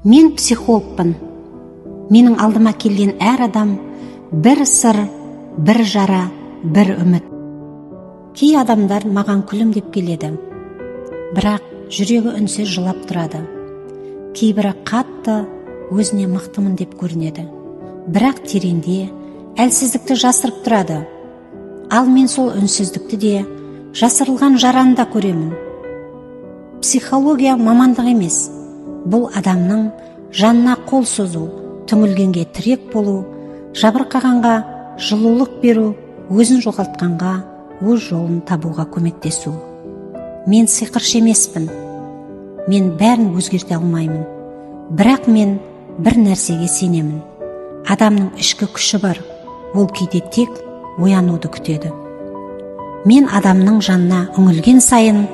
Мен психологпын. Менің алдыма келген әр адам бір сыр, бір жара, бір үміт. Кей адамдар маған күлімдеп келеді, бірақ жүрегі үнсіз жылап тұрады. Кейбірі қатты өзіне мықтымын деп көрінеді, бірақ тереңде әлсіздікті жасырып тұрады. Ал мен сол үнсіздікті де, жасырылған жараны да көремін. Психология мамандық емес, бұл адамның жанына қол созу, түңілгенге тірек болу, жабырқағанға жылулық беру, өзін жоғалтқанға өз жолын табуға көмектесу. Мен сиқыршы емеспін. Мен бәрін өзгерте алмаймын. Бірақ мен бір нәрсеге сенемін. Адамның ішкі күші бар. Ол кейде тек оянуды күтеді. Мен адамның жанына үңілген сайын,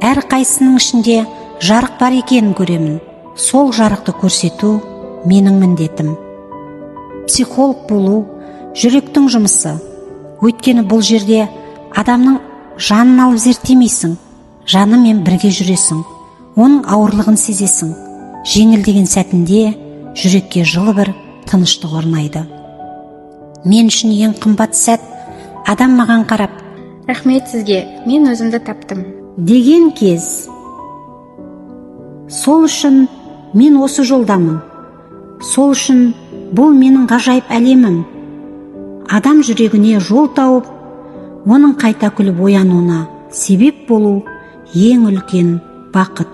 әр қайсының ішінде жарық бар екенін көремін. Сол жарықты көрсету менің міндетім. Психолог болу жүректің жұмысы. Өйткені бұл жерде адамның жанын алып зерттемейсің, жанымен бірге жүресің, оның ауырлығын сезесің. Жеңілдеген сәтінде жүрекке жылы бір тыныштық орнайды. Мен үшін ең қымбат сәт, адам маған қарап, рахмет сізге, мен өзімді таптым деген кез. Сол үшін мен осы жолдамын. Сол үшін бұл менің ғажайып әлемім. Адам жүрегіне жол тауып, оның қайта күліп оянуына себеп болу ең үлкен бақыт.